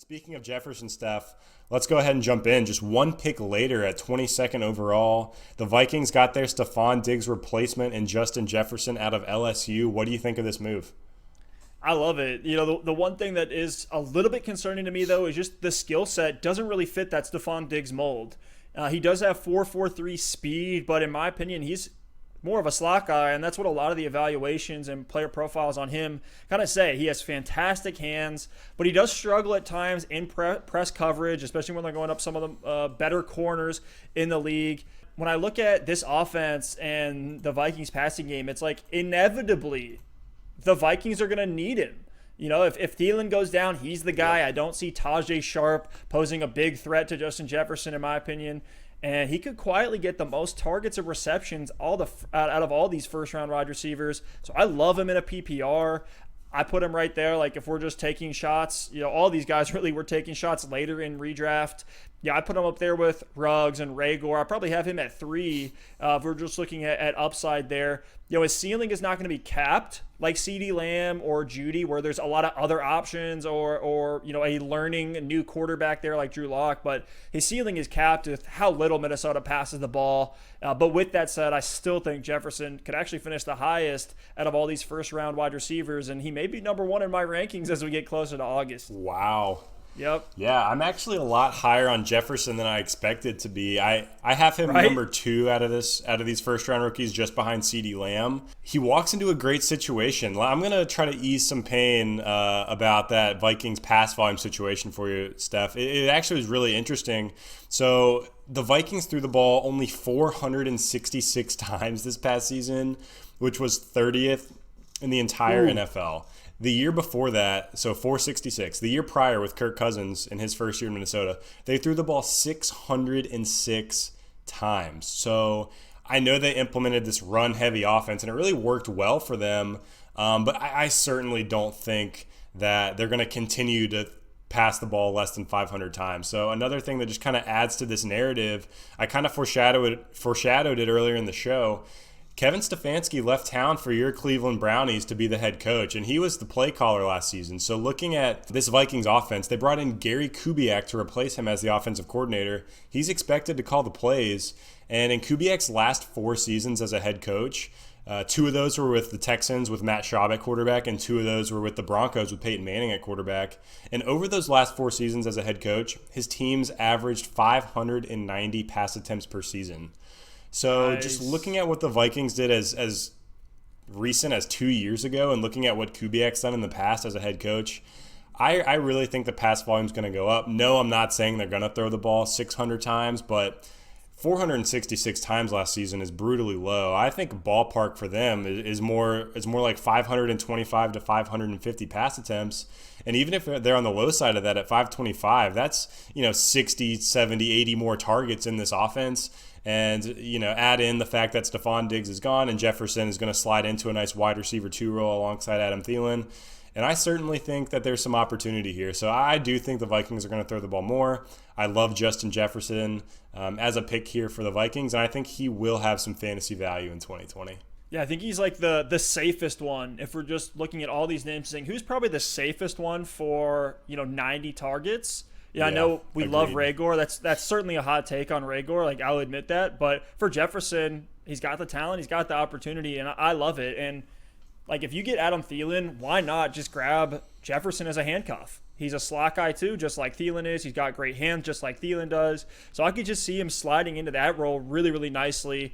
Speaking of Jefferson, Steph, let's go ahead and jump in. Just one pick later at 22nd overall, the Vikings got their Stefon Diggs replacement in Justin Jefferson out of LSU. What do you think of this move? I love it. The one thing that is a little bit concerning to me, though, is just the skill set doesn't really fit that Stefon Diggs mold. He does have 4.43 speed, but in my opinion, he's more of a slot guy, and that's what a lot of the evaluations and player profiles on him kind of say. He has fantastic hands, but he does struggle at times in press coverage, especially when they're going up some of the better corners in the league. When I look at this offense and the Vikings passing game, it's like inevitably the Vikings are going to need him. If Thielen goes down, he's the guy. I don't see Tajay Sharp posing a big threat to Justin Jefferson, in my opinion. And he could quietly get the most targets and receptions out of all these first-round wide receivers. So I love him in a PPR. I put him right there. Like, if we're just taking shots, all these guys really were taking shots later in redraft. Yeah, I put him up there with Ruggs and Rager. I probably have him at 3 if we're just looking at upside there. His ceiling is not going to be capped like CeeDee Lamb or Judy, where there's a lot of other options, or a learning new quarterback there like Drew Lock. But his ceiling is capped with how little Minnesota passes the ball. But with that said, I still think Jefferson could actually finish the highest out of all these first-round wide receivers, and he may be number 1 in my rankings as we get closer to August. Wow. Yep. Yeah, I'm actually a lot higher on Jefferson than I expected to be. I have him number 2 out of these first round rookies, just behind CeeDee Lamb. He walks into a great situation. I'm gonna try to ease some pain about that Vikings pass volume situation for you, Steph. It actually was really interesting. So the Vikings threw the ball only 466 times this past season, which was 30th in the entire NFL. The year before that, so 466, the year prior with Kirk Cousins in his first year in Minnesota, they threw the ball 606 times. So I know they implemented this run-heavy offense, and it really worked well for them. But I certainly don't think that they're going to continue to pass the ball less than 500 times. So another thing that just kind of adds to this narrative, I kind of foreshadowed it earlier in the show. Kevin Stefanski left town for your Cleveland Brownies to be the head coach, and he was the play caller last season. So looking at this Vikings offense, they brought in Gary Kubiak to replace him as the offensive coordinator. He's expected to call the plays, and in Kubiak's last 4 seasons as a head coach, 2 of those were with the Texans with Matt Schaub at quarterback, and 2 of those were with the Broncos with Peyton Manning at quarterback. And over those last 4 seasons as a head coach, his teams averaged 590 pass attempts per season. So Nice. Just looking at what the Vikings did as recent as 2 years ago, and looking at what Kubiak's done in the past as a head coach, I really think the pass volume is going to go up. No, I'm not saying they're going to throw the ball 600 times, but 466 times last season is brutally low. I think ballpark for them is more like 525 to 550 pass attempts. And even if they're on the low side of that at 525, that's 60, 70, 80 more targets in this offense. And, add in the fact that Stefon Diggs is gone and Jefferson is going to slide into a nice wide receiver 2 role alongside Adam Thielen. And I certainly think that there's some opportunity here. So I do think the Vikings are going to throw the ball more. I love Justin Jefferson as a pick here for the Vikings, and I think he will have some fantasy value in 2020. Yeah, I think he's like the safest one. If we're just looking at all these names, saying who's probably the safest one for 90 targets. Yeah, I know we love Rager. That's certainly a hot take on Rager. Like, I'll admit that. But for Jefferson, he's got the talent, he's got the opportunity, and I love it. And like, if you get Adam Thielen, why not just grab Jefferson as a handcuff? He's a slot guy too, just like Thielen is. He's got great hands, just like Thielen does. So I could just see him sliding into that role really, really nicely.